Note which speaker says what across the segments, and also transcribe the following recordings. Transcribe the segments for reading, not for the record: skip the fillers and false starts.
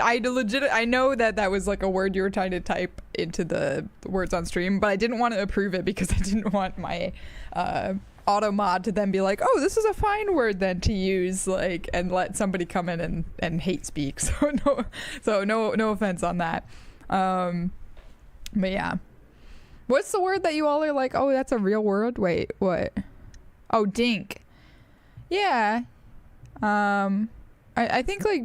Speaker 1: I know that was like a word you were trying to type into the words on stream, but I didn't want to approve it because I didn't want my auto mod to then be like, oh, this is a fine word then to use, like, and let somebody come in and hate speak. So no offense on that. But yeah, what's the word that you all are like, oh, that's a real word? Wait, what? Oh, dink. Yeah. I think like,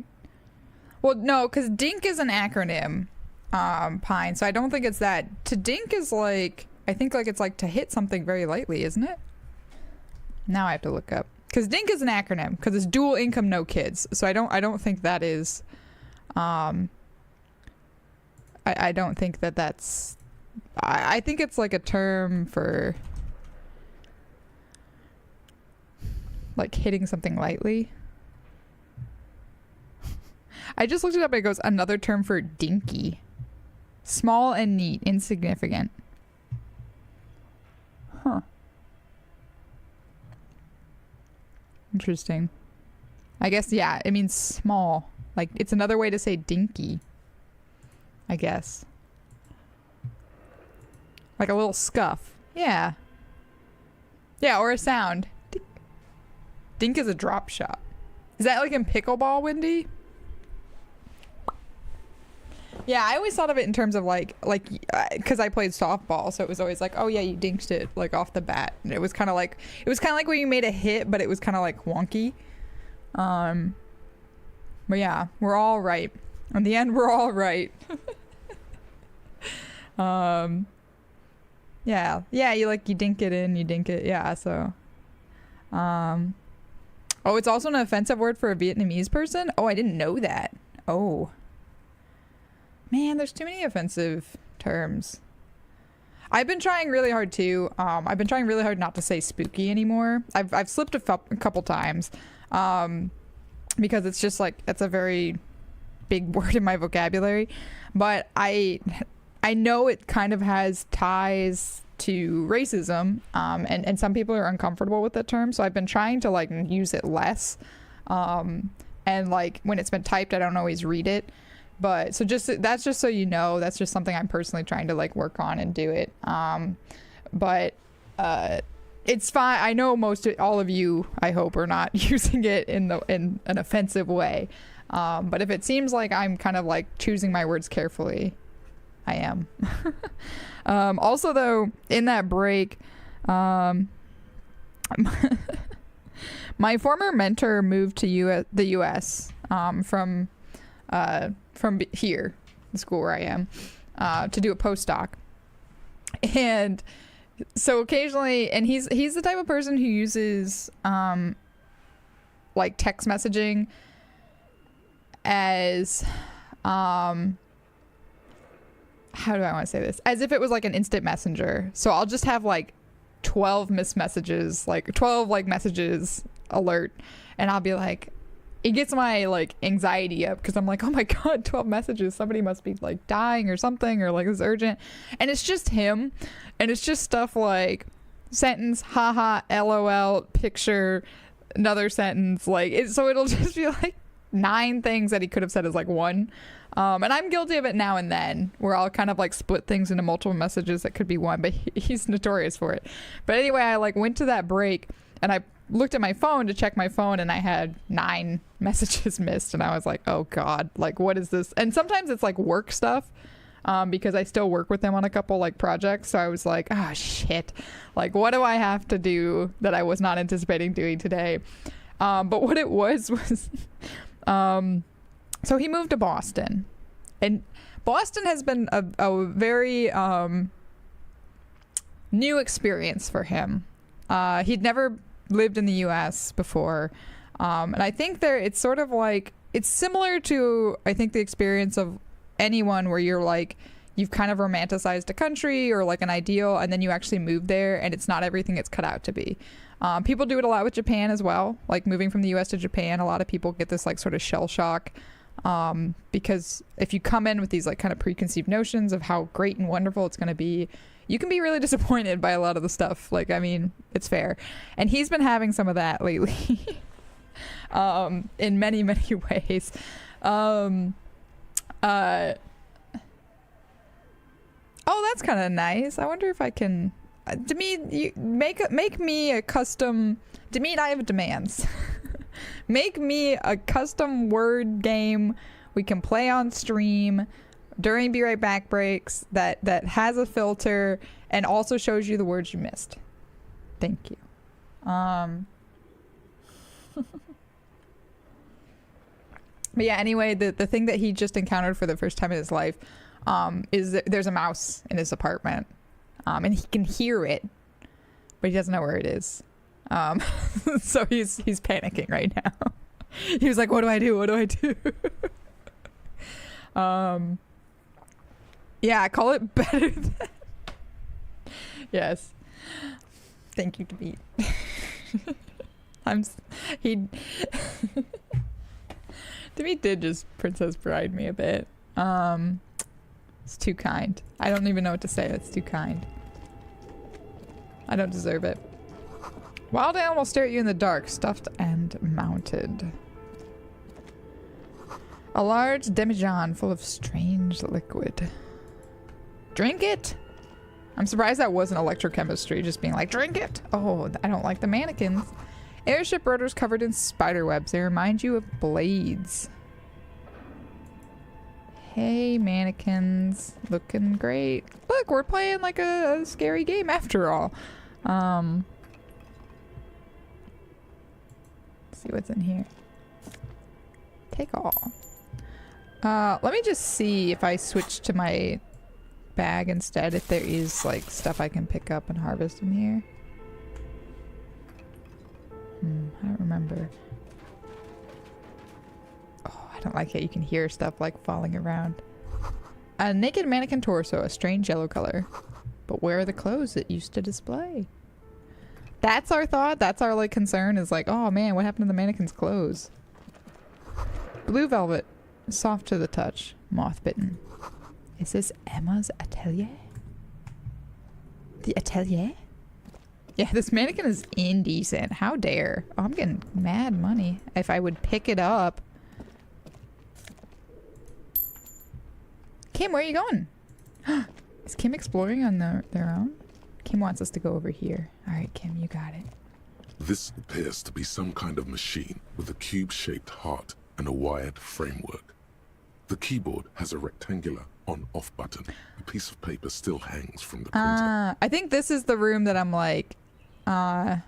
Speaker 1: well, no, because dink is an acronym, Pine, so I don't think it's that. To dink is like, I think like it's like to hit something very lightly, isn't it? Now I have to look up, because dink is an acronym because it's dual income, no kids. So I don't think that is, I don't think that that's, I think it's like a term for like hitting something lightly. I just looked it up and it goes, another term for dinky. Small and neat, insignificant. Huh. Interesting. I guess, yeah, it means small. Like, it's another way to say dinky, I guess. Like a little scuff. Yeah. Yeah, or a sound. Dink, dink is a drop shot. Is that like in pickleball, Wendy? Yeah, I always thought of it in terms of like, because I played softball, so it was always like, oh yeah, you dinked it like off the bat. And it was kind of like when you made a hit, but it was kind of like wonky. But yeah, we're all right. In the end, we're all right. Yeah, you dink it in, you dink it, yeah. So, oh, it's also an offensive word for a Vietnamese person. Oh, I didn't know that. Oh. Man, there's too many offensive terms. I've been trying really hard too. I've been trying really hard not to say spooky anymore. I've slipped a couple times, because it's just like, it's a very big word in my vocabulary. But I know it kind of has ties to racism, and some people are uncomfortable with that term. So I've been trying to like use it less. And like when it's been typed, I don't always read it. But so that's just so you know, that's just something I'm personally trying to like work on and do it. But it's fine. I know all of you, I hope, are not using it in an offensive way. But if it seems like I'm kind of like choosing my words carefully, I am. Also though, in that break, my former mentor moved to the US from here, the school where I am, to do a postdoc. And so occasionally, and he's the type of person who uses like text messaging as how do I want to say this? As if it was like an instant messenger. So I'll just have like 12 missed messages, like 12 like messages alert, and I'll be like, it gets my like anxiety up because I'm like, oh my god, 12 messages, somebody must be like dying or something, or like it's urgent. And it's just him, and it's just stuff like sentence, haha, lol, picture, another sentence, like it. So it'll just be like 9 things that he could have said as like one. And I'm guilty of it now and then, where I'll kind of like split things into multiple messages that could be one, but he's notorious for it. But anyway, I like went to that break and I looked at my phone to check my phone, and I had 9 messages missed, and I was like, oh god, like what is this? And sometimes it's like work stuff, because I still work with them on a couple like projects. So I was like, oh shit, like what do I have to do that I was not anticipating doing today? But what it was so he moved to Boston, and Boston has been a very new experience for him. He'd never lived in the US before, and I think it's sort of like, it's similar to, I think, the experience of anyone where you're like, you've kind of romanticized a country or like an ideal, and then you actually move there and it's not everything it's cut out to be. People do it a lot with Japan as well, like moving from the US to Japan. A lot of people get this like sort of shell shock, because if you come in with these like kind of preconceived notions of how great and wonderful it's going to be, you can be really disappointed by a lot of the stuff. Like, I mean, it's fair. And he's been having some of that lately, in many, many ways. Oh, that's kind of nice. I wonder if I can. Demeet, you make me a custom. Demeet, I have demands. Make me a custom word game we can play on stream during Be Right Back breaks that has a filter and also shows you the words you missed. Thank you. But yeah, anyway, the thing that he just encountered for the first time in his life is that there's a mouse in his apartment. And he can hear it, but he doesn't know where it is. So he's panicking right now. He was like, what do I do? What do I do? Yeah, I call it better than... Yes. Thank you, David. David did just Princess Bride me a bit. It's too kind. I don't even know what to say. It's too kind. I don't deserve it. Wild animals stare at you in the dark, stuffed and mounted. A large demijohn full of strange liquid. Drink it! I'm surprised that wasn't electrochemistry, just being like, drink it! Oh, I don't like the mannequins. Airship rotors covered in spider webs. They remind you of blades. Hey, mannequins. Looking great. Look, we're playing like a scary game after all. Let's see what's in here. Take all. Let me just see if I switch to my bag instead, if there is like stuff I can pick up and harvest in here. I don't remember. Oh, I don't like it. You can hear stuff like falling around. A naked mannequin torso, a strange yellow color. But where are the clothes it used to display? That's our thought. That's our like concern is like, oh man, what happened to the mannequin's clothes? Blue velvet, soft to the touch, moth bitten. Is this Emma's atelier? The atelier? Yeah, this mannequin is indecent. How dare. Oh, I'm getting mad money if I would pick it up. Kim, where are you going? Is Kim exploring on their own? Kim wants us to go over here. All right, Kim, you got it.
Speaker 2: This appears to be some kind of machine with a cube-shaped heart and a wired framework. The keyboard has a rectangular on-off button. A piece of paper still hangs from the printer.
Speaker 1: I think this is the room that I'm like, nice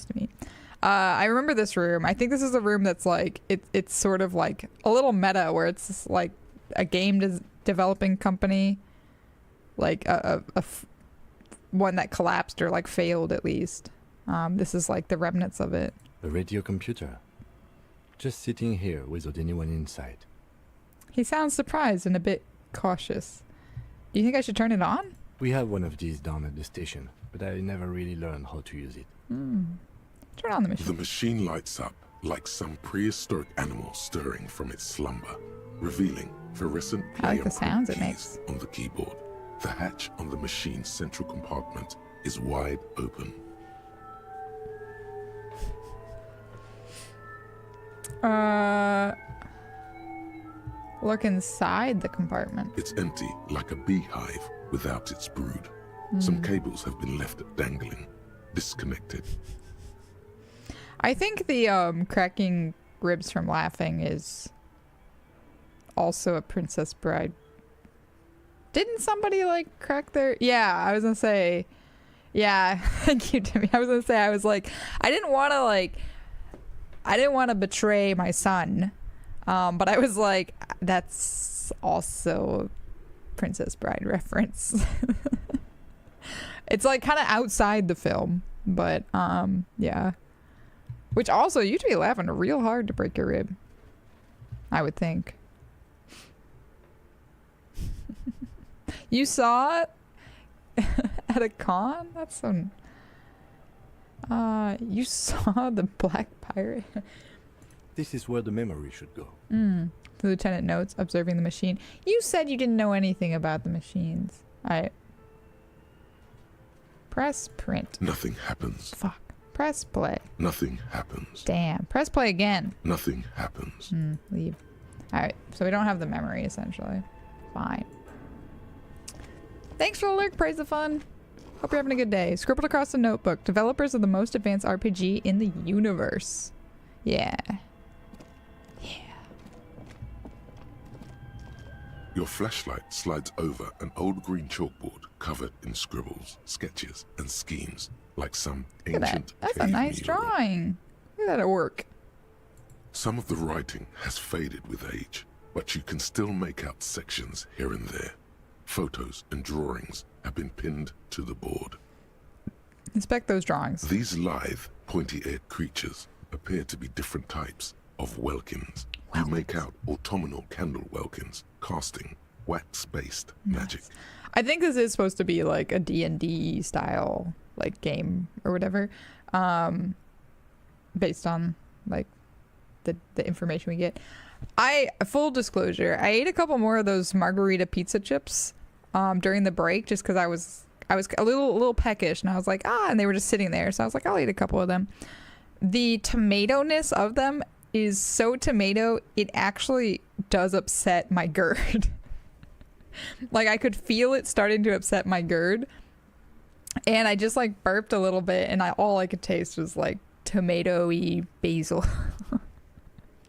Speaker 1: to meet. I remember this room. I think this is a room that's like, it's sort of like a little meta where it's like a game developing company, like one that collapsed or like failed at least. This is like the remnants of it.
Speaker 3: A radio computer. Just sitting here without anyone inside.
Speaker 1: He sounds surprised and a bit cautious. Do you think I should turn it on?
Speaker 3: We have one of these down at the station, but I never really learned how to use it.
Speaker 1: Turn on the machine.
Speaker 2: The machine lights up like some prehistoric animal stirring from its slumber, revealing fluorescent
Speaker 1: I like the
Speaker 2: play
Speaker 1: sounds it
Speaker 2: keys
Speaker 1: makes.
Speaker 2: on the keyboard. The hatch on the machine's central compartment is wide open.
Speaker 1: Look inside the compartment.
Speaker 2: It's empty like a beehive without its brood. Some cables have been left dangling, disconnected.
Speaker 1: I think the cracking ribs from laughing is also a Princess Bride. Didn't somebody like crack their... Yeah, I was gonna say... Yeah, thank you, Timmy. I was gonna say, I was like, I didn't want to betray my son. But I was like, that's also Princess Bride reference. It's like kind of outside the film, but yeah. Which also, you'd be laughing real hard to break your rib, I would think. You saw it at a con? That's so... you saw the Black Pirate?
Speaker 3: This is where the memory should go.
Speaker 1: The lieutenant notes, observing the machine. You said you didn't know anything about the machines. Alright. Press print.
Speaker 2: Nothing happens.
Speaker 1: Fuck. Press play.
Speaker 2: Nothing happens.
Speaker 1: Damn. Press play again.
Speaker 2: Nothing happens.
Speaker 1: Leave. Alright, so we don't have the memory, essentially. Fine. Thanks for the lurk, praise the fun. Hope you're having a good day. Scribbled across the notebook. Developers of the most advanced RPG in the universe. Yeah.
Speaker 2: Your flashlight slides over an old green chalkboard covered in scribbles, sketches, and schemes, like some
Speaker 1: Look at that.
Speaker 2: ancient
Speaker 1: That's a
Speaker 2: cave
Speaker 1: nice
Speaker 2: mural.
Speaker 1: drawing. Look at that at work.
Speaker 2: Some of the writing has faded with age, but you can still make out sections here and there. Photos and drawings have been pinned to the board.
Speaker 1: Inspect those drawings.
Speaker 2: These lithe, pointy-eared creatures appear to be different types of welkins. You make out autumnal candle welkins, casting wax-based magic.
Speaker 1: I think this is supposed to be like a D&D style like game or whatever, based on like the information we get. Full disclosure, I ate a couple more of those margarita pizza chips during the break just because I was a little peckish, and I was like, and they were just sitting there, so I was like, I'll eat a couple of them. The tomato-ness of them is so tomato, it actually does upset my GERD. Like, I could feel it starting to upset my GERD, and I just like burped a little bit, and all I could taste was like tomato-y basil.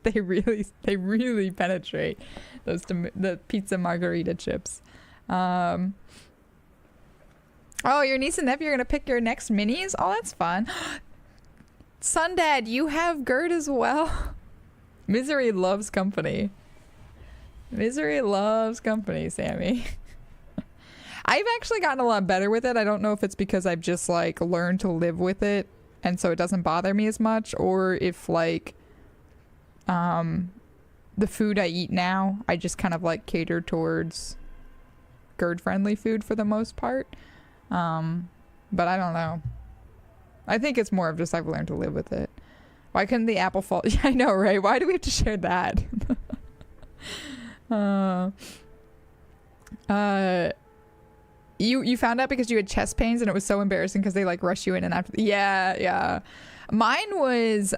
Speaker 1: They really penetrate the pizza margarita chips. Oh, your niece and nephew are gonna pick your next minis? Oh, that's fun. Sundad, you have GERD as well? Misery loves company. Misery loves company, Sammy. I've actually gotten a lot better with it. I don't know if it's because I've just like learned to live with it, and so it doesn't bother me as much, or if like the food I eat now, I just kind of like cater towards GERD friendly food for the most part. But I don't know. I think it's more of just I've learned to live with it. Why couldn't the apple fall? Yeah, I know, right? Why do we have to share that? You found out because you had chest pains, and it was so embarrassing because they like rush you in and after. Yeah. Mine was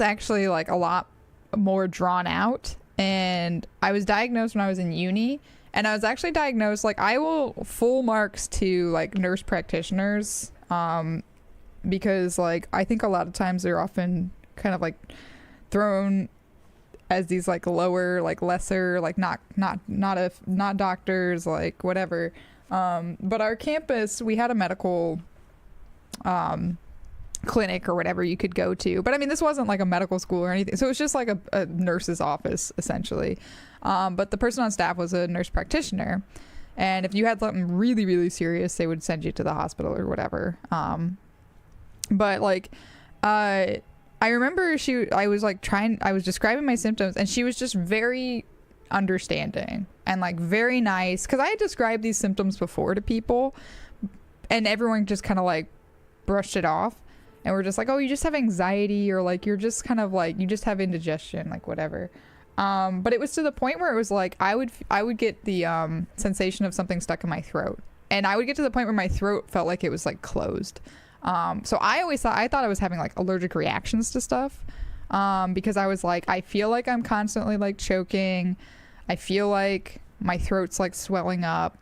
Speaker 1: actually like a lot more drawn out, and I was diagnosed when I was in uni, and I was actually diagnosed, like, I will full marks to like nurse practitioners, because like I think a lot of times they're often kind of like thrown as these like lower, like lesser, like not doctors, like whatever. But our campus, we had a medical clinic or whatever you could go to, but I mean, this wasn't like a medical school or anything, so it was just like a nurse's office essentially. But the person on staff was a nurse practitioner, and if you had something really, really serious, they would send you to the hospital or whatever. But like I remember I was describing my symptoms, and she was just very understanding and like very nice, because I had described these symptoms before to people, and everyone just kind of like brushed it off, and we're just like, oh, you just have anxiety, or like you're just kind of like, you just have indigestion, like whatever. But it was to the point where it was like I would get the sensation of something stuck in my throat, and I would get to the point where my throat felt like it was like closed. So I thought I was having like allergic reactions to stuff, because I was like, I feel like I'm constantly like choking. I feel like my throat's like swelling up.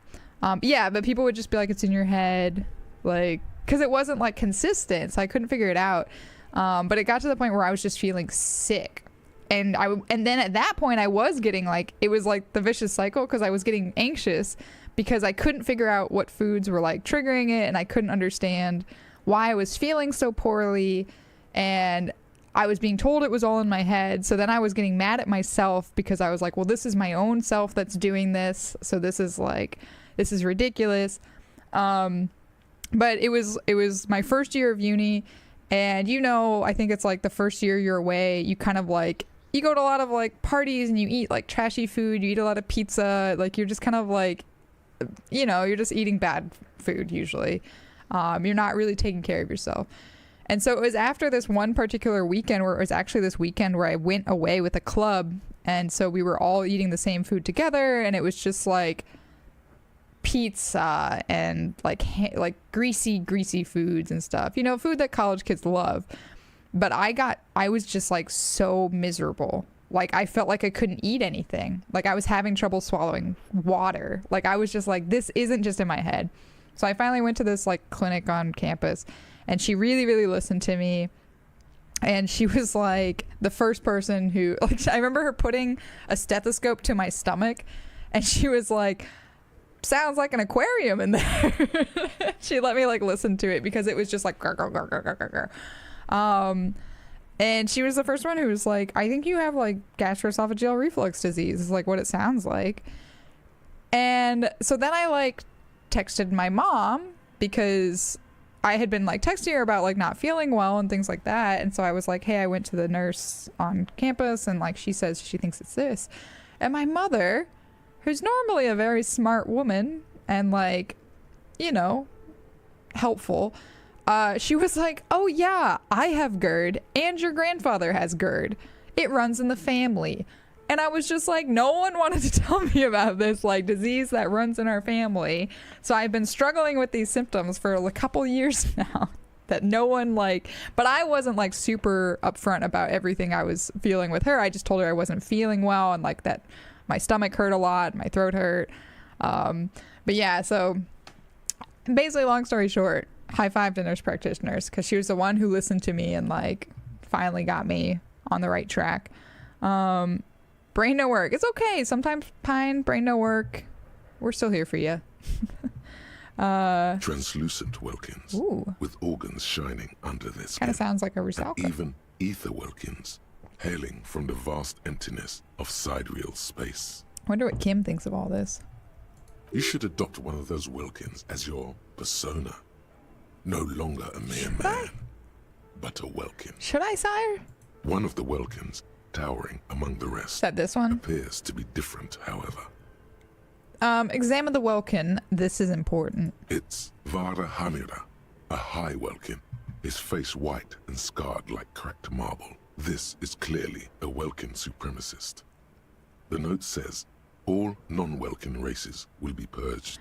Speaker 1: Yeah, but people would just be like, it's in your head, like, because it wasn't like consistent, so I couldn't figure it out. But it got to the point where I was just feeling sick, and then at that point I was getting like, it was like the vicious cycle, because I was getting anxious because I couldn't figure out what foods were like triggering it, and I couldn't understand why I was feeling so poorly, and I was being told it was all in my head. So then I was getting mad at myself, because I was like, well, this is my own self that's doing this, so this is ridiculous. But it was my first year of uni, and I think it's like the first year you're away, you kind of like, you go to a lot of like parties, and you eat like trashy food, you eat a lot of pizza, like you're just kind of like, you're just eating bad food usually. You're not really taking care of yourself. And so it was after this one particular weekend, where it was actually this weekend where I went away with a club, and so we were all eating the same food together, and it was just like pizza and like greasy foods and stuff. You know, food that college kids love. But I was just like so miserable. Like I felt like I couldn't eat anything. Like I was having trouble swallowing water. Like I was just like, this isn't just in my head. So I finally went to this like clinic on campus, and she really, really listened to me. And she was like the first person who, like, I remember her putting a stethoscope to my stomach, and she was like, sounds like an aquarium in there. She let me like listen to it because it was just like grr, grr, grr, grr, grr, grr. And she was the first one who was like, I think you have like gastroesophageal reflux disease, is like what it sounds like. And so then I like texted my mom because I had been like texting her about like not feeling well and things like that. And so I was like, hey, I went to the nurse on campus and like she says she thinks it's this. And my mother, who's normally a very smart woman and like, you know, helpful, she was like, oh yeah, I have GERD and your grandfather has GERD. It runs in the family. And I was just like, no one wanted to tell me about this like disease that runs in our family. So I've been struggling with these symptoms for a couple years now that no one like, but I wasn't like super upfront about everything I was feeling with her. I just told her I wasn't feeling well and like that my stomach hurt a lot, my throat hurt. But yeah, so basically long story short, high five to nurse practitioners because she was the one who listened to me and like finally got me on the right track. Brain no work. It's okay. Sometimes Pine, brain no work. We're still here for you.
Speaker 2: Translucent Welkins,
Speaker 1: ooh,
Speaker 2: with organs shining under their skin.
Speaker 1: kind of sounds like a
Speaker 2: And
Speaker 1: Rusalka.
Speaker 2: even ether Welkins, hailing from the vast emptiness of sidereal space.
Speaker 1: Wonder what Kim thinks of all this.
Speaker 2: You should adopt one of those Welkins as your persona. No longer a mere
Speaker 1: Should
Speaker 2: man, but a Welkin.
Speaker 1: Should I, sire?
Speaker 2: One of the Welkins, towering among the
Speaker 1: Is
Speaker 2: rest,
Speaker 1: that this one?
Speaker 2: appears to be different, however.
Speaker 1: Examine the Welkin. This is important.
Speaker 2: It's Vara Hamira, a high Welkin, his face white and scarred like cracked marble. This is clearly a Welkin supremacist. The note says, all non-Welkin races will be purged.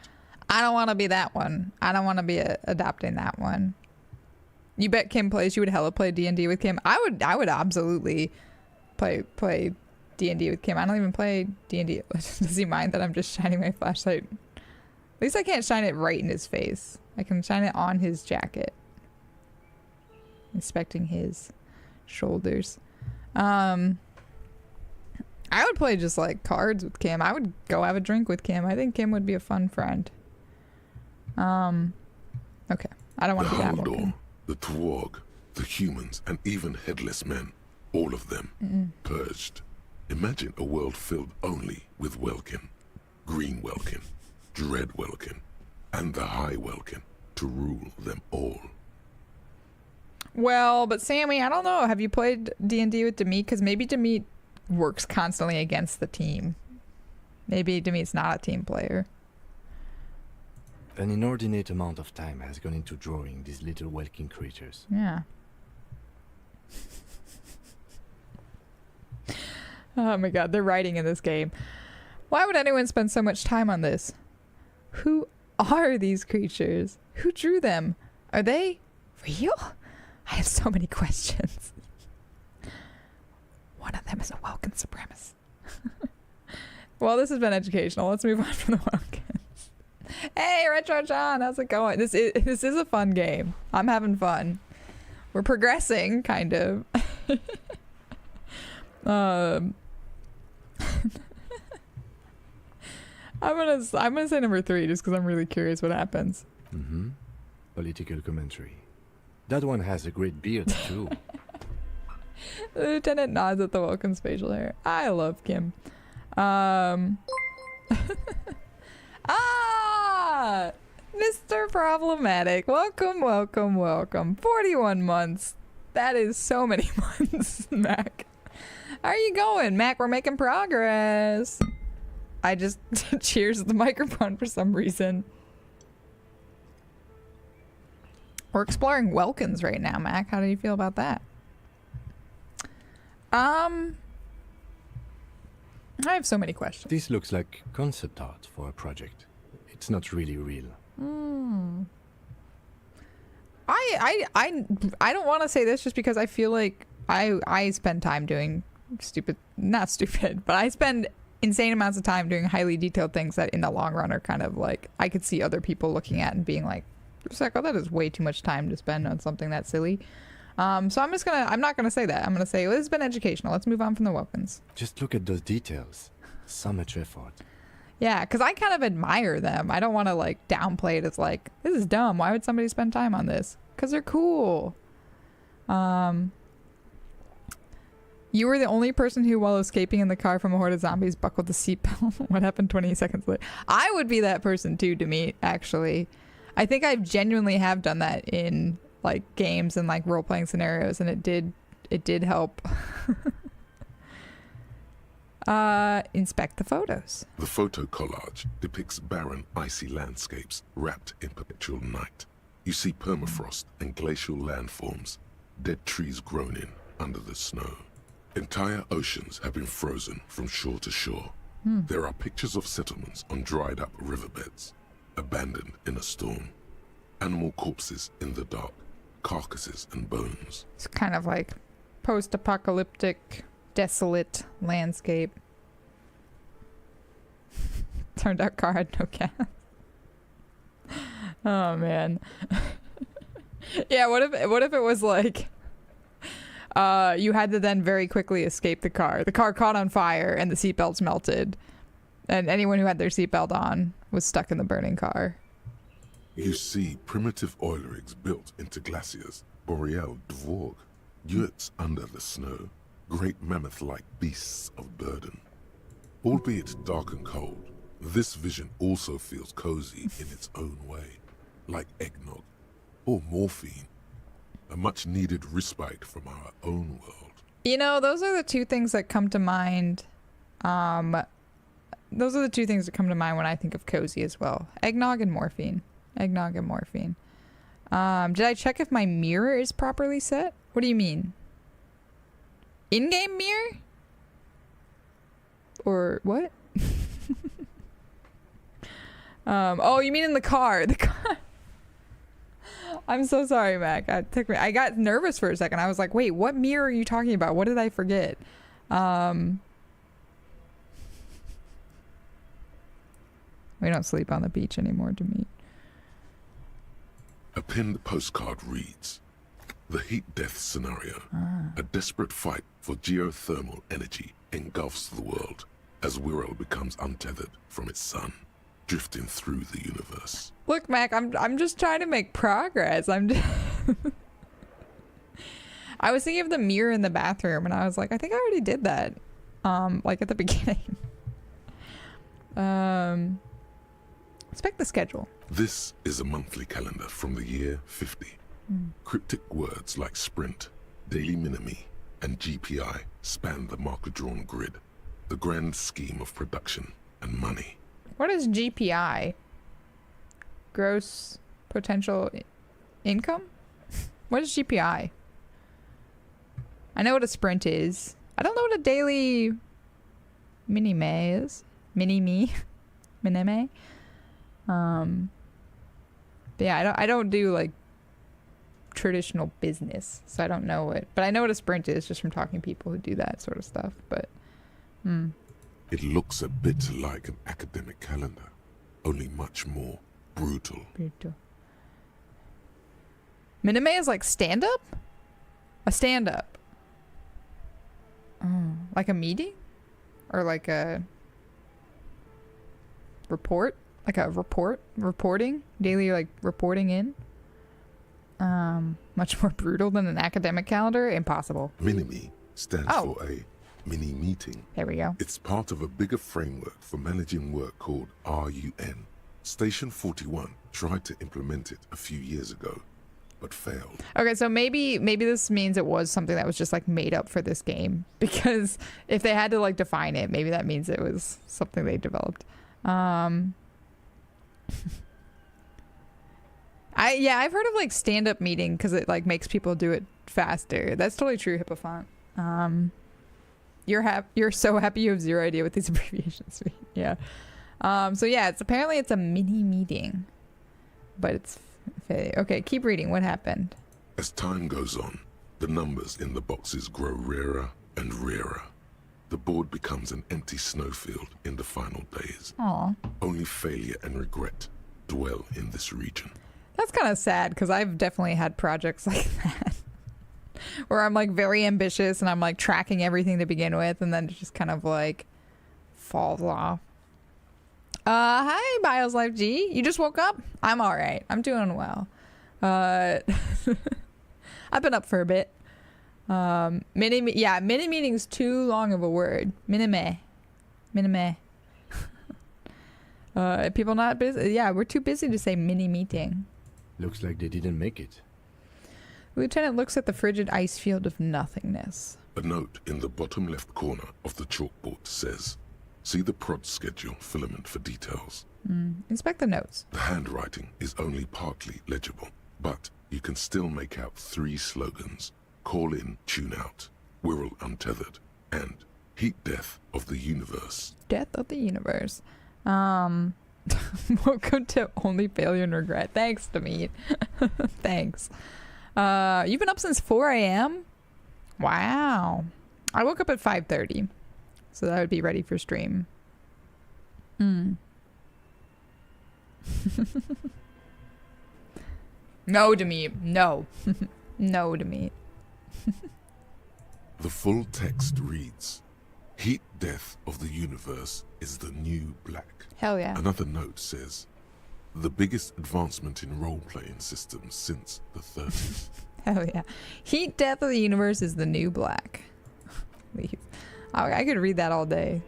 Speaker 1: I don't want to be that one. I don't want to be adopting that one. You bet Kim plays. You would hella play D&D with Kim. I would absolutely play D&D with Kim. I don't even play D&D. Does he mind that I'm just shining my flashlight? At least I can't shine it right in his face. I can shine it on his jacket. Inspecting his shoulders. I would play just like cards with Kim. I would go have a drink with Kim. I think Kim would be a fun friend. Okay. I don't want
Speaker 2: The
Speaker 1: to be that
Speaker 2: Haldor,
Speaker 1: one.
Speaker 2: the Twarg, the humans, and even headless men, all of them, purged. Imagine a world filled only with Welkin, Green Welkin, Dread Welkin, and the High Welkin to rule them all.
Speaker 1: Well, but Sammy, I don't know. Have you played D&D with Demeet? Because maybe Demeet works constantly against the team. Maybe Demeet's not a team player.
Speaker 3: An inordinate amount of time has gone into drawing these little Welkin creatures.
Speaker 1: Yeah. Oh my god, they're writing in this game. Why would anyone spend so much time on this? Who are these creatures? Who drew them? Are they real? I have so many questions. One of them is a Welkin supremacist. Well, this has been educational. Let's move on from the Welkins. Hey, Retro John, how's it going? This is a fun game. I'm having fun. We're progressing, kind of. I'm gonna say number 3 just because I'm really curious what happens.
Speaker 3: Political commentary. That one has a great beard too.
Speaker 1: The lieutenant nods at the Welkin facial hair. I love Kim. Mr. Problematic. Welcome, welcome, welcome. 41 months. That is so many months, Mac. How are you going? Mac, we're making progress. I just cheers the microphone for some reason. We're exploring Welkins right now, Mac. How do you feel about that? I have so many questions.
Speaker 3: This looks like concept art for a project. It It's not really real.
Speaker 1: I don't want to say this just because I feel like I spend time doing not stupid, but I spend insane amounts of time doing highly detailed things that in the long run are kind of like I could see other people looking at and being like, "Oh, that is way too much time to spend on something that silly." So I'm not gonna say that. I'm gonna say, well, this has been educational. Let's move on from the weapons.
Speaker 3: Just look at those details. So much effort.
Speaker 1: Yeah, because I kind of admire them. I don't want to like downplay it as like, this is dumb. Why would somebody spend time on this? Because they're cool. You were the only person who, while escaping in the car from a horde of zombies, buckled the seatbelt. What happened 20 seconds later? I would be that person too, to me, actually. I think I genuinely have done that in like games and like role-playing scenarios, and it did help. Inspect the photos.
Speaker 2: The photo collage depicts barren, icy landscapes wrapped in perpetual night. You see permafrost and glacial landforms, dead trees grown in under the snow. Entire oceans have been frozen from shore to shore. There are pictures of settlements on dried up riverbeds, abandoned in a storm. Animal corpses in the dark, carcasses and bones.
Speaker 1: It's kind of like post-apocalyptic, desolate landscape. Turned out car had no gas. Oh man. Yeah, what if it was like you had to then very quickly escape the car. The car caught on fire and the seatbelts melted. And anyone who had their seatbelt on was stuck in the burning car.
Speaker 2: You see primitive oil rigs built into glaciers, boreal dvorg, yurts under the snow, great mammoth-like beasts of burden. Albeit dark and cold, this vision also feels cozy in its own way, like eggnog or morphine, a much-needed respite from our own world.
Speaker 1: You know, those are the two things that come to mind. Those are the two things that come to mind when I think of cozy as well. Eggnog and morphine. Eggnog and morphine. Did I check if my mirror is properly set? What do you mean? In-game mirror? Or what? Oh, you mean in the car? The car. I'm so sorry, Mac. I got nervous for a second. I was like, wait, what mirror are you talking about? What did I forget? We don't sleep on the beach anymore, to me.
Speaker 2: A pinned postcard reads, "The heat death scenario. A desperate fight for geothermal energy engulfs the world as Wirral becomes untethered from its sun, drifting through the universe."
Speaker 1: Look, Mac, I'm just trying to make progress. I was thinking of the mirror in the bathroom, and I was like, I think I already did that. Like at the beginning. Inspect the schedule.
Speaker 2: This is a monthly calendar from the year 50. Cryptic words like sprint, daily minimi, and GPI span the marker-drawn grid, the grand scheme of production and money.
Speaker 1: What is GPI? Gross potential income? What is GPI? I know what a sprint is. I don't know what a daily minime is. Minime? But yeah, I don't do like traditional business, so I don't know it. But I know what a sprint is just from talking to people who do that sort of stuff. But
Speaker 2: It looks a bit like an academic calendar, only much more brutal.
Speaker 1: Minime is like stand-up? A stand-up. Like a meeting? Or like a report? Like a reporting? Daily like reporting in? Much more brutal than an academic calendar? Impossible.
Speaker 2: Minimi stands for a mini meeting.
Speaker 1: There we go.
Speaker 2: It's part of a bigger framework for managing work called RUN. Station 41 tried to implement it a few years ago, but failed.
Speaker 1: Okay, so maybe this means it was something that was just like made up for this game, because if they had to like define it, maybe that means it was something they developed. I've heard of like stand-up meeting because it like makes people do it faster. That's totally true, Hippofont. You're so happy you have zero idea what these abbreviations mean. Yeah. So yeah, apparently it's a mini meeting, but it's okay. Keep reading. What happened?
Speaker 2: As time goes on, the numbers in the boxes grow rarer and rarer. The board becomes an empty snowfield in the final days.
Speaker 1: Aw.
Speaker 2: Only failure and regret dwell in this region.
Speaker 1: That's kind of sad because I've definitely had projects like that where I'm like very ambitious and I'm like tracking everything to begin with, and then it just kind of like falls off. Hi, Bios Life G. You just woke up? I'm all right. I'm doing well. I've been up for a bit. Mini meeting's too long of a word. Minime. People not busy. Yeah, we're too busy to say mini meeting.
Speaker 3: Looks like they didn't make it.
Speaker 1: Lieutenant looks at the frigid ice field of nothingness.
Speaker 2: A note in the bottom left corner of the chalkboard says, "See the prod schedule filament for details."
Speaker 1: Inspect the notes.
Speaker 2: The handwriting is only partly legible, but you can still make out 3 slogans: Call in, Tune Out, Wirral Untethered, and Heat Death of the Universe.
Speaker 1: Death of the universe. Welcome to Only Failure and Regret. Thanks, Demeet. Thanks. You've been up since 4 a.m.? Wow. I woke up at 5:30, so that would be ready for stream. No, Demeet. No. No, Demeet.
Speaker 2: The full text reads, Heat Death of the Universe is the new black.
Speaker 1: Hell yeah.
Speaker 2: Another note says, the biggest advancement in role-playing systems since the 30s.
Speaker 1: Hell yeah. Heat Death of the Universe is the new black. Leave. Oh, I could read that all day.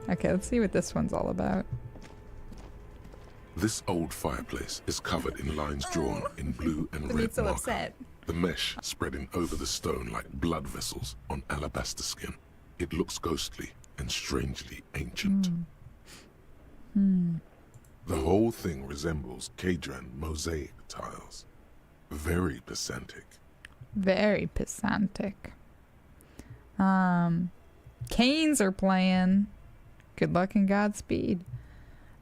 Speaker 1: Okay, let's see what this one's all about.
Speaker 2: This old fireplace is covered in lines drawn in blue and
Speaker 1: I'm
Speaker 2: red
Speaker 1: so
Speaker 2: marker.
Speaker 1: upset.
Speaker 2: The mesh spreading over the stone like blood vessels on alabaster skin. It looks ghostly and strangely ancient. The whole thing resembles Kadran mosaic tiles. Very pesantic.
Speaker 1: Very pesantic. Canes are playing. Good luck and Godspeed.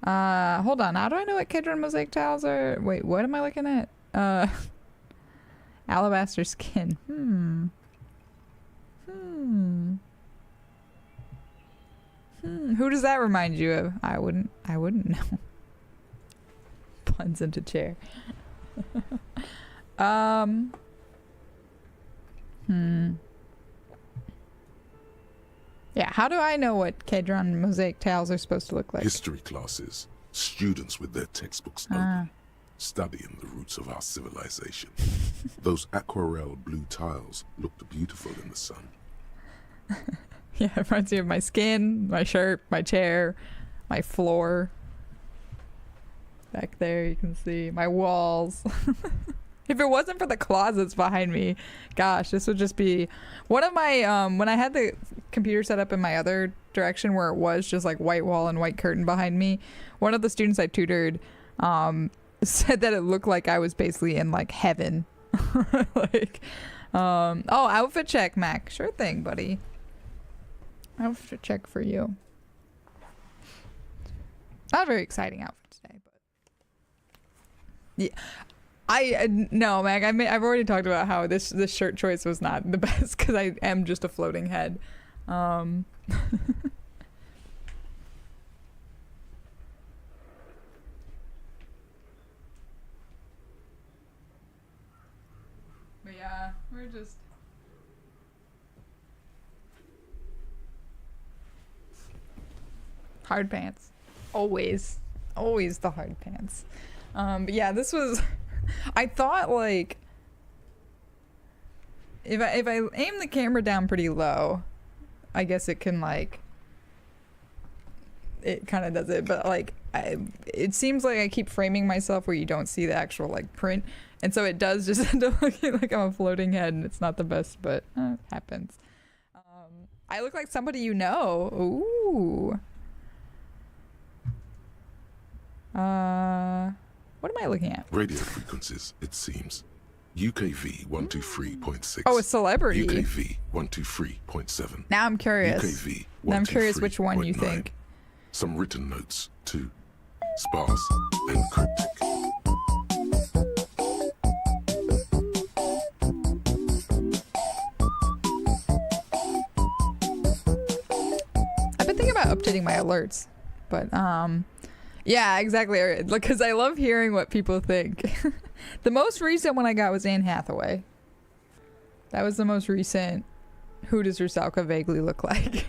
Speaker 1: Hold on. How do I know what Kedron mosaic tiles are? Wait, what am I looking at? Alabaster skin. Who does that remind you of? I wouldn't know. Puns into chair. Yeah, how do I know what Kedron mosaic tiles are supposed to look like?
Speaker 2: History classes. Students with their textbooks open. Studying the roots of our civilization. Those aquarelle blue tiles looked beautiful in the sun.
Speaker 1: Yeah, it reminds me of my skin, my shirt, my chair, my floor. Back there you can see my walls. If it wasn't for the closets behind me, gosh, this would just be one of my when I had the computer set up in my other direction where it was just like white wall and white curtain behind me, one of the students I tutored said that it looked like I was basically in like heaven. Like oh, outfit check, Mac. Sure thing, buddy. Outfit check for you. Not a very exciting outfit today, but yeah. No, Mac. I've already talked about how this shirt choice was not the best because I am just a floating head. But yeah, we're just hard pants. Always the hard pants. But yeah, this was. I thought like if I aim the camera down pretty low, I guess it can like it kind of does it. But like it seems like I keep framing myself where you don't see the actual like print, and so it does just end up looking like I'm a floating head, and it's not the best, but it happens. I look like somebody you know. Ooh. What am I looking at?
Speaker 2: Radio frequencies, it seems. UKV 123.6.
Speaker 1: Oh, a celebrity.
Speaker 2: UKV 123.7.
Speaker 1: Now I'm curious.
Speaker 2: UKV 123.9.
Speaker 1: Now I'm curious which one you think.
Speaker 2: Some written notes, too. Sparse and cryptic.
Speaker 1: I've been thinking about updating my alerts, but yeah, exactly. Because I love hearing what people think. The most recent one I got was Anne Hathaway. That was the most recent. Who does Rusalka vaguely look like?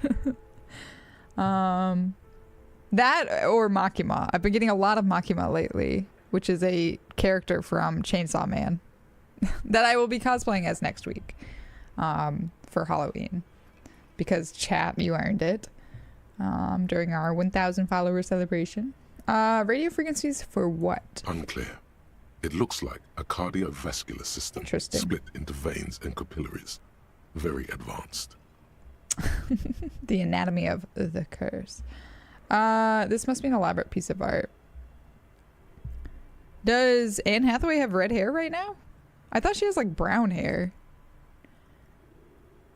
Speaker 1: That or Makima. I've been getting a lot of Makima lately, which is a character from Chainsaw Man that I will be cosplaying as next week for Halloween. Because chat, you earned it during our 1,000 follower celebration. Radio frequencies for what?
Speaker 2: Unclear. It looks like a cardiovascular system split into veins and capillaries. Very advanced.
Speaker 1: The anatomy of the curse. This must be an elaborate piece of art. Does Anne Hathaway have red hair right now? I thought she has like brown hair.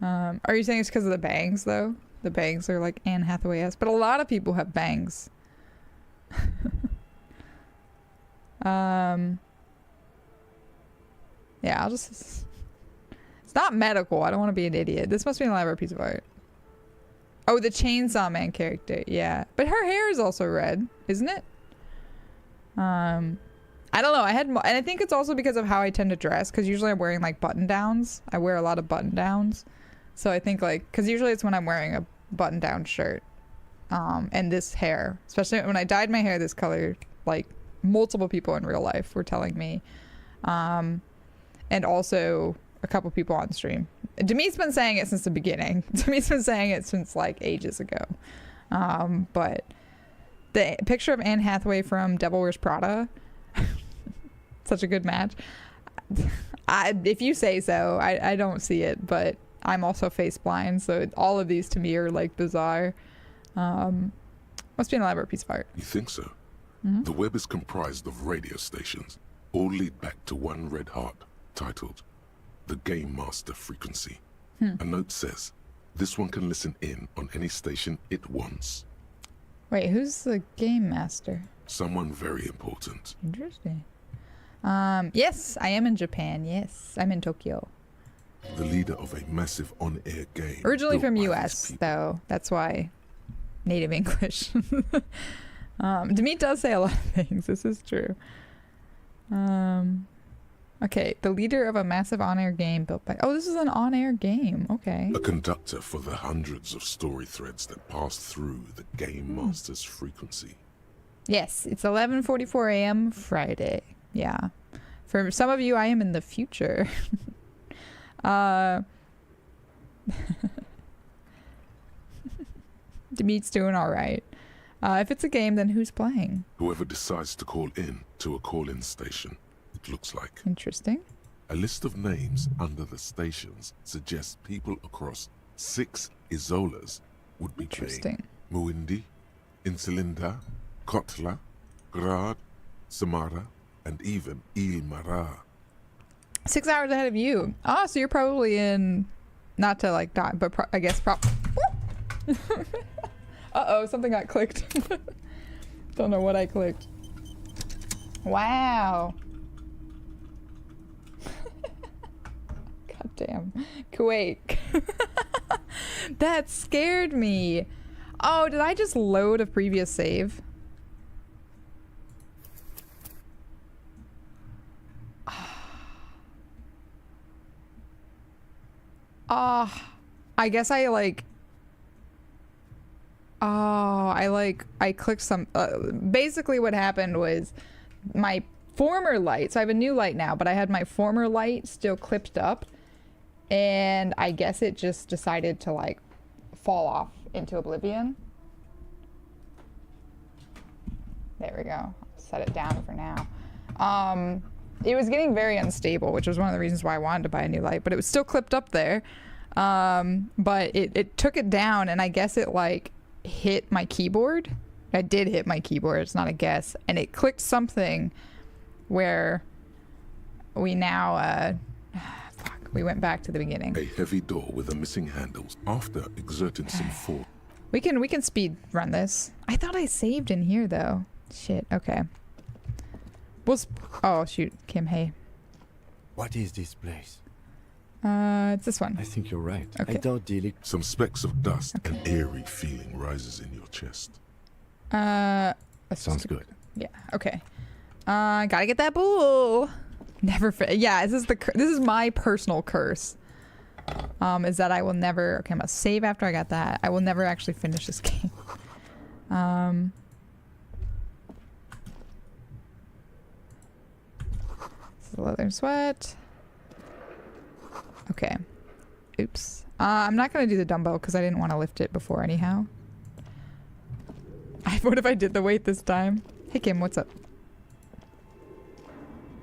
Speaker 1: Are you saying it's because of the bangs though? The bangs are like Anne Hathaway-esque, but a lot of people have bangs. Yeah, I'll just... It's not medical. I don't want to be an idiot. This must be an elaborate piece of art. Oh, the Chainsaw Man character. Yeah. But her hair is also red, isn't it? I don't know. And I think it's also because of how I tend to dress, because usually I'm wearing like button downs. I wear a lot of button downs. So I think like, because usually it's when I'm wearing a button down shirt. And this hair, especially when I dyed my hair this color, like multiple people in real life were telling me. And also a couple people on stream. Demit's been saying it since the beginning. Demit's been saying it since like ages ago. But the picture of Anne Hathaway from Devil Wears Prada, such a good match. If you say so, I don't see it, but I'm also face blind, so all of these to me are like bizarre. Must be an elaborate piece of art.
Speaker 2: You think so? Mm-hmm. The web is comprised of radio stations, all lead back to one red heart, titled The Game Master Frequency. A note says, this one can listen in on any station it wants.
Speaker 1: Wait, who's the Game Master?
Speaker 2: Someone very important.
Speaker 1: Interesting. Yes, I am in Japan. Yes, I'm in Tokyo.
Speaker 2: The leader of a massive on-air game.
Speaker 1: Originally from US, though. That's why native English. Demit does say a lot of things. This is true. Okay, the leader of a massive on-air game built by... Oh, this is an on-air game. Okay.
Speaker 2: A conductor for the hundreds of story threads that pass through the Game Master's frequency.
Speaker 1: Yes, it's 11:44 a.m. Friday. Yeah. For some of you, I am in the future. Demit's doing all right. If it's a game, then who's playing?
Speaker 2: Whoever decides to call in to a call-in station, it looks like.
Speaker 1: Interesting.
Speaker 2: A list of names under the stations suggests people across 6 Isolas would be playing. Muindi, Insulinda, Kotla, Grad, Samara, and even Ilmara.
Speaker 1: 6 hours ahead of you. Oh, so you're probably in... Not to like die, but I guess Uh-oh, something got clicked. Don't know what I clicked. Wow. God damn. Kuwait. That scared me. Oh, did I just load a previous save? I guess I like... Oh, I clicked some... basically what happened was my former light... So I have a new light now, but I had my former light still clipped up. And I guess it just decided to like fall off into oblivion. There we go. Set it down for now. It was getting very unstable, which was one of the reasons why I wanted to buy a new light, but it was still clipped up there. But it took it down, and I guess it like hit my keyboard. I did hit my keyboard, it's not a guess. And it clicked something where we now, we went back to the beginning.
Speaker 2: A heavy door with a missing handle. After exerting some force,
Speaker 1: We can speed run this. I thought I saved in here though. Shit. Okay. Oh shoot, Kim. Hey.
Speaker 3: What is this place?
Speaker 1: It's this one.
Speaker 3: I think you're right.
Speaker 1: Okay.
Speaker 3: I doubt the
Speaker 2: Some specks of dust, an eerie feeling rises in your chest.
Speaker 3: sounds good.
Speaker 1: Yeah. Okay. Gotta get that bull. Never. Yeah. This is my personal curse. Is that I will never. Okay, I'm gonna save after I got that. I will never actually finish this game. This is leather sweat. Okay. Oops. I'm not gonna do the dumbbell because I didn't want to lift it before anyhow. What if I did the weight this time? Hey Kim, what's up?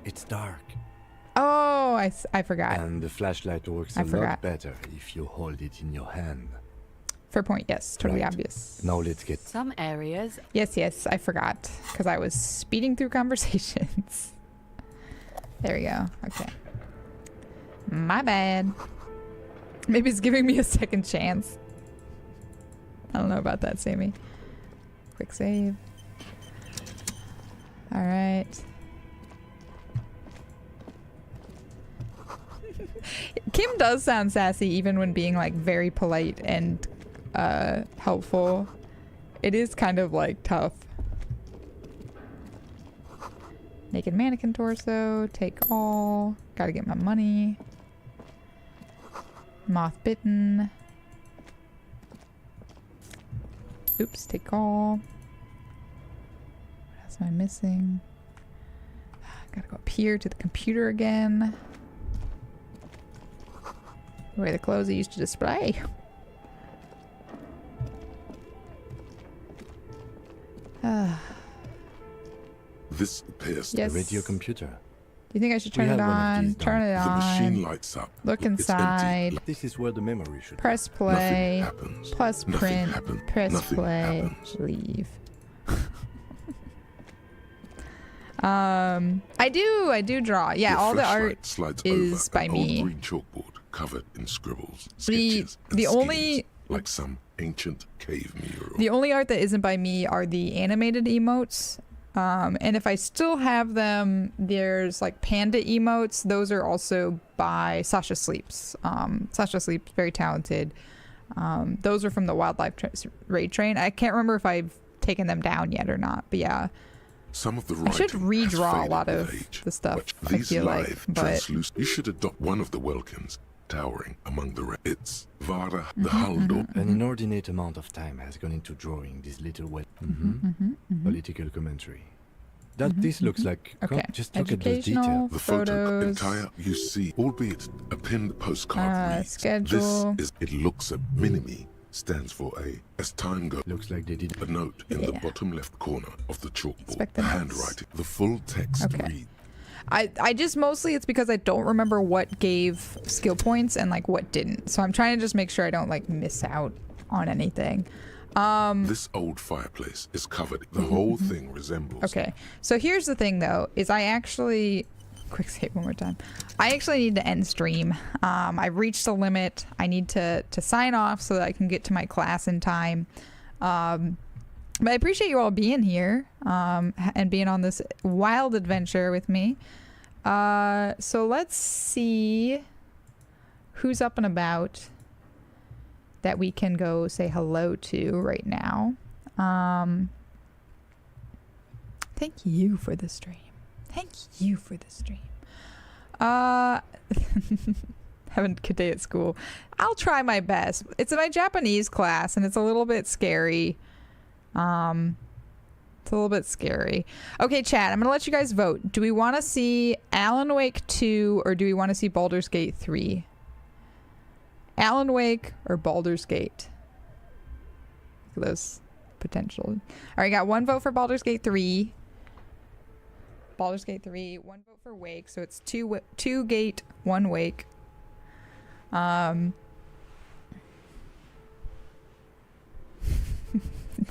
Speaker 3: It's dark.
Speaker 1: Oh, I forgot.
Speaker 3: And the flashlight works a lot better if you hold it in your hand.
Speaker 1: Fair point, yes. Totally
Speaker 3: Right.
Speaker 1: obvious.
Speaker 3: Now let's get...
Speaker 4: Some areas.
Speaker 1: Yes, I forgot. Because I was speeding through conversations. There we go. Okay. My bad. Maybe it's giving me a second chance. I don't know about that, Sammy. Quick save. Alright. Kim does sound sassy even when being like very polite and helpful. It is kind of like tough. Naked mannequin torso, take all. Gotta get my money. Moth bitten. Oops, take all. What else am I missing? Gotta go up here to the computer again. Where the clothes I used to display.
Speaker 2: This appears to
Speaker 1: Yes.
Speaker 3: The radio computer.
Speaker 1: Do you think I should turn
Speaker 3: We
Speaker 1: it
Speaker 3: have one of
Speaker 1: on?
Speaker 3: these
Speaker 1: Turn it
Speaker 2: the machine
Speaker 1: on.
Speaker 2: lights up.
Speaker 1: Look
Speaker 2: It's
Speaker 1: inside.
Speaker 2: empty.
Speaker 3: This is where the memory should
Speaker 1: Press
Speaker 2: Nothing
Speaker 1: play.
Speaker 2: happens.
Speaker 1: Plus
Speaker 2: Nothing
Speaker 1: print.
Speaker 2: happens.
Speaker 1: Press
Speaker 2: Nothing
Speaker 1: play.
Speaker 2: happens.
Speaker 1: Leave. I do draw. Yeah,
Speaker 2: Your
Speaker 1: all the
Speaker 2: flashlight
Speaker 1: art
Speaker 2: slides
Speaker 1: is
Speaker 2: over
Speaker 1: by
Speaker 2: an
Speaker 1: me.
Speaker 2: old green chalkboard covered in scribbles,
Speaker 1: The-
Speaker 2: sketches, and
Speaker 1: the
Speaker 2: schemes,
Speaker 1: only-
Speaker 2: like some ancient cave mural.
Speaker 1: The only art that isn't by me are the animated emotes. And if I still have them, there's like panda emotes. Those are also by Sasha Sleeps. Sasha Sleeps, very talented. Those are from the Wildlife Raid Train. I can't remember if I've taken them down yet or not, but yeah.
Speaker 2: Some of the
Speaker 1: I should
Speaker 2: writing has
Speaker 1: redraw a
Speaker 2: faded
Speaker 1: lot
Speaker 2: with
Speaker 1: of
Speaker 2: age,
Speaker 1: the stuff,
Speaker 2: but
Speaker 1: I
Speaker 2: these
Speaker 1: feel like,
Speaker 2: lithe,
Speaker 1: but-
Speaker 2: translucent. You should adopt one of the Welkins, towering among the rest. It's Vara the Haldor.
Speaker 3: An inordinate amount of time has gone into drawing this little political commentary. This looks like...
Speaker 1: Okay.
Speaker 3: Just look at those
Speaker 1: Educational
Speaker 3: details.
Speaker 2: The photo
Speaker 1: photos.
Speaker 2: entire you see, albeit a pinned postcard reads,
Speaker 1: Schedule.
Speaker 2: This is it looks a minimi stands for a as time goes.
Speaker 3: Looks like they did...
Speaker 2: A note in the
Speaker 1: Yeah.
Speaker 2: bottom left corner of the chalkboard.
Speaker 1: Expect the
Speaker 2: The
Speaker 1: notes.
Speaker 2: handwriting. The full text
Speaker 1: Okay.
Speaker 2: reads.
Speaker 1: I just mostly it's because I don't remember what gave skill points and like what didn't. So I'm trying to just make sure I don't like miss out on anything.
Speaker 2: This old fireplace is covered. The whole thing resembles.
Speaker 1: Okay. So here's the thing though, is I actually quick save one more time. I actually need to end stream. I've reached the limit. I need to sign off so that I can get to my class in time. But I appreciate you all being here and being on this wild adventure with me. So let's see who's up and about that we can go say hello to right now. Thank you for the stream. Thank you for the stream. Having a day at school. I'll try my best. It's my Japanese class and it's a little bit scary. It's a little bit scary. Okay, chat, I'm gonna let you guys vote. Do we want to see Alan Wake 2 or do we want to see Baldur's Gate 3? Alan Wake or Baldur's Gate? Look at those potential. All right, got one vote for Baldur's Gate 3. Baldur's Gate 3, one vote for Wake, so it's two Gate, one Wake. We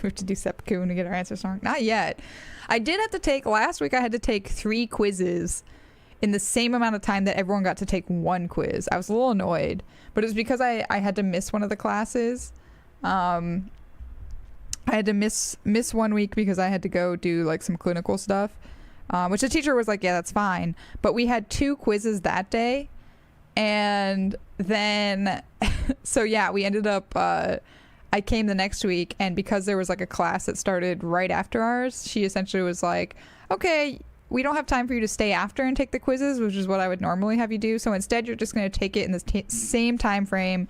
Speaker 1: have to do Sepcoon to get our answer song. Not yet. I did have to take, last week I had to take 3 quizzes in the same amount of time that everyone got to take 1 quiz. I was a little annoyed, but it was because I had to miss one of the classes. I had to miss 1 week because I had to go do like some clinical stuff, which the teacher was like, yeah, that's fine. But we had 2 quizzes that day. And then, so yeah, we ended up, I came the next week, and because there was like a class that started right after ours, she essentially was like, okay, we don't have time for you to stay after and take the quizzes, which is what I would normally have you do. So instead, you're just going to take it in the same time frame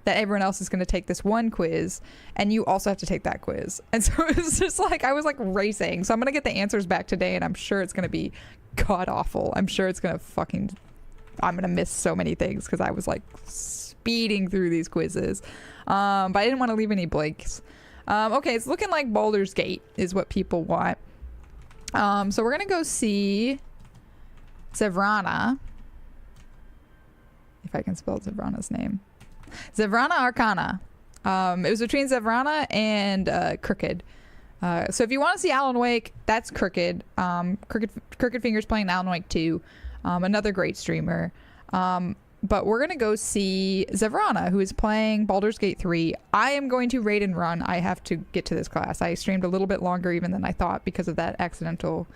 Speaker 1: that everyone else is going to take this one quiz, and you also have to take that quiz. And so it was just like, I was like racing. So I'm going to get the answers back today, and I'm sure it's going to be god awful. I'm sure it's going to I'm going to miss so many things because I was like speeding through these quizzes. But I didn't want to leave any blanks. Okay, it's looking like Baldur's Gate is what people want. So we're going to go see Zevrana. If I can spell Zevrana's name. Zevrana Arcana. It was between Zevrana and Crooked. So if you want to see Alan Wake, that's Crooked. Crooked Fingers playing Alan Wake 2. Another great streamer. But we're going to go see Zevrana, who is playing Baldur's Gate 3. I am going to raid and run. I have to get to this class. I streamed a little bit longer even than I thought because of that accidental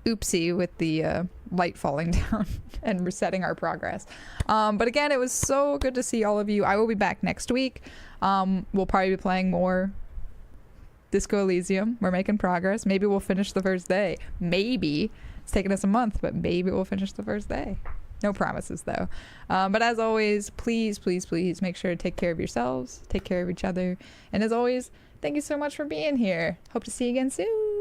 Speaker 1: oopsie with the light falling down and resetting our progress. But again, it was so good to see all of you. I will be back next week. We'll probably be playing more Disco Elysium. We're making progress. Maybe we'll finish the first day. Maybe. It's taken us a month, but maybe we'll finish the first day. No promises, though. But as always, please, please, please make sure to take care of yourselves, take care of each other. And as always, thank you so much for being here. Hope to see you again soon.